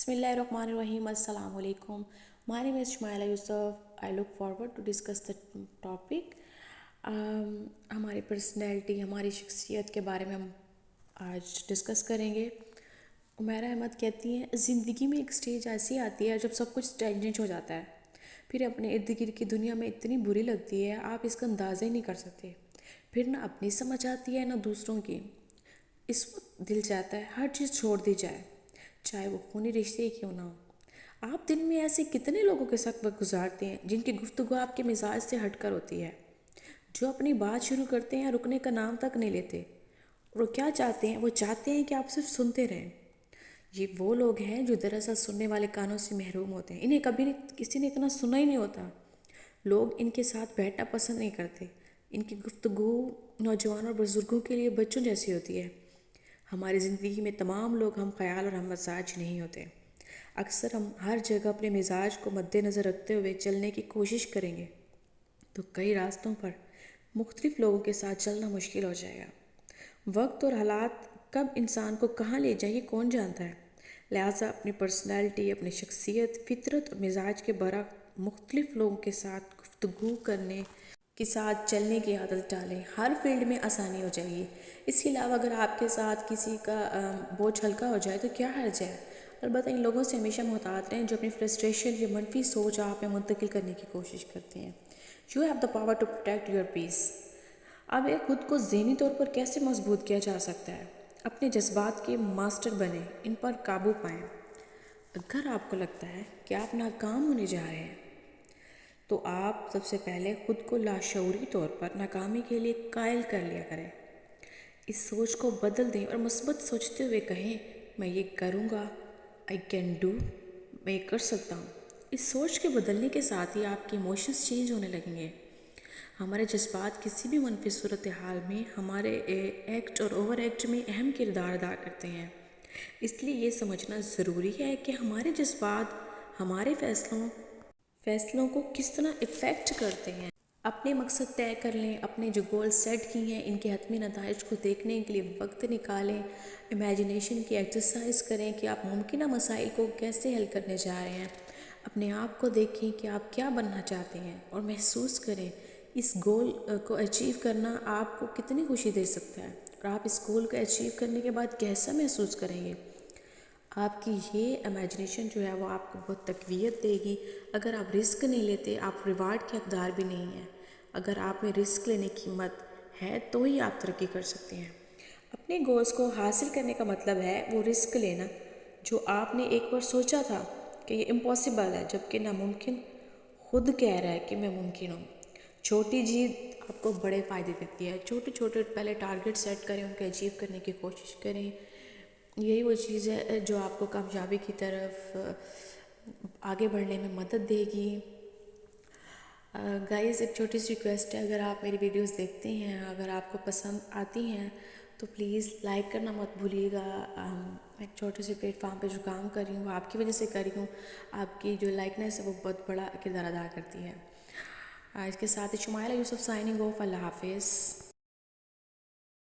Bismillahirrahmanirrahim. Assalamu alaikum. My name is Shmaila Yusuf. I look forward to discuss the topic. ہماری personality, ہماری شخصیت کے بارے میں ہم آج ڈسکس کریں گے. عمیرہ احمد کہتی ہیں، زندگی میں ایک سٹیج ایسی آتی ہے جب سب کچھ اسٹیگننٹ ہو جاتا ہے، پھر اپنے ارد گرد کی دنیا میں اتنی بری لگتی ہے آپ اس کا اندازہ ہی نہیں کر سکتے. پھر نہ اپنی سمجھ آتی ہے نہ دوسروں کی. اس وقت دل چاہتا ہے ہر چیز چھوڑ دی جائے، چاہے وہ خونی رشتے کیوں نہ ہو. آپ دن میں ایسے کتنے لوگوں کے ساتھ وقت گزارتے ہیں جن کی گفتگو آپ کے مزاج سے ہٹ کر ہوتی ہے، جو اپنی بات شروع کرتے ہیں رکنے کا نام تک نہیں لیتے. اور وہ کیا چاہتے ہیں؟ وہ چاہتے ہیں کہ آپ صرف سنتے رہیں. یہ وہ لوگ ہیں جو دراصل سننے والے کانوں سے محروم ہوتے ہیں. انہیں کبھی کسی نے اتنا سنا ہی نہیں ہوتا. لوگ ان کے ساتھ بیٹھنا پسند نہیں کرتے. ان کی گفتگو نوجوانوں اور بزرگوں کے لیے بچوں جیسی ہوتی ہے. ہماری زندگی میں تمام لوگ ہم خیال اور ہم مزاج نہیں ہوتے. اکثر ہم ہر جگہ اپنے مزاج کو مد نظر رکھتے ہوئے چلنے کی کوشش کریں گے تو کئی راستوں پر مختلف لوگوں کے ساتھ چلنا مشکل ہو جائے گا. وقت اور حالات کب انسان کو کہاں لے جائیں یہ کون جانتا ہے. لہٰذا اپنی پرسنالٹی، اپنی شخصیت، فطرت اور مزاج کے برعکس مختلف لوگوں کے ساتھ گفتگو کرنے کے ساتھ چلنے کی عادت ڈالیں. ہر فیلڈ میں آسانی ہو جائے گی. اس کے علاوہ اگر آپ کے ساتھ کسی کا بوجھ ہلکا ہو جائے تو کیا حرج ہے. البتہ ان لوگوں سے ہمیشہ محتاط رہیں جو اپنی فرسٹریشن یا منفی سوچ آپ میں منتقل کرنے کی کوشش کرتے ہیں. You have the power to protect your peace. اب ایک خود کو ذہنی طور پر کیسے مضبوط کیا جا سکتا ہے؟ اپنے جذبات کے ماسٹر بنیں، ان پر قابو پائیں. اگر آپ کو لگتا ہے کہ آپ ناکام ہونے جا رہے ہیں تو آپ سب سے پہلے خود کو لاشعوری طور پر ناکامی کے لیے قائل کر لیا کریں. اس سوچ کو بدل دیں اور مثبت سوچتے ہوئے کہیں، میں یہ کروں گا. I can do. میں یہ کر سکتا ہوں. اس سوچ کے بدلنے کے ساتھ ہی آپ کے ایموشنز چینج ہونے لگیں گے. ہمارے جذبات کسی بھی منفی صورتحال میں ہمارے ایکٹ اور اوور ایکٹ میں اہم کردار ادا کرتے ہیں. اس لیے یہ سمجھنا ضروری ہے کہ ہمارے جذبات ہمارے فیصلوں کو کس طرح افیکٹ کرتے ہیں. اپنے مقصد طے کر لیں. اپنے جو گول سیٹ کی ہیں ان کے حتمی نتائج کو دیکھنے کے لیے وقت نکالیں. امیجنیشن کی ایکسرسائز کریں کہ آپ ممکنہ مسائل کو کیسے حل کرنے جا رہے ہیں. اپنے آپ کو دیکھیں کہ آپ کیا بننا چاہتے ہیں اور محسوس کریں اس گول کو اچیو کرنا آپ کو کتنی خوشی دے سکتا ہے اور آپ اس گول کو اچیو کرنے کے بعد کیسا محسوس کریں گے. آپ کی یہ امیجنیشن جو ہے وہ آپ کو بہت تقویت دے گی. اگر آپ رسک نہیں لیتے آپ ریوارڈ کے حقدار بھی نہیں ہیں. اگر آپ میں رسک لینے کی ہمت ہے تو ہی آپ ترقی کر سکتے ہیں. اپنے گولز کو حاصل کرنے کا مطلب ہے وہ رسک لینا جو آپ نے ایک بار سوچا تھا کہ یہ امپاسبل ہے جبکہ ناممکن خود کہہ رہا ہے کہ میں ممکن ہوں. چھوٹی جیت آپ کو بڑے فائدے دیتی ہے. چھوٹے چھوٹے پہلے ٹارگٹ سیٹ کریں، ان کو اچیو کرنے کی کوشش کریں. یہی وہ چیز ہے جو آپ کو کامیابی کی طرف آگے بڑھنے میں مدد دے گی. گائز ایک چھوٹی سی ریکویسٹ ہے، اگر آپ میری ویڈیوز دیکھتے ہیں، اگر آپ کو پسند آتی ہیں تو پلیز لائک کرنا مت بھولیے گا. میں ایک چھوٹے سے پلیٹ فارم پہ جو کام کر رہی ہوں وہ آپ کی وجہ سے کر رہی ہوں. آپ کی جو لائکنیس ہے وہ بہت بڑا کردار ادا کرتی ہے. اس کے ساتھ ہی شمائلہ یوسف سائننگ آف. اللہ حافظ.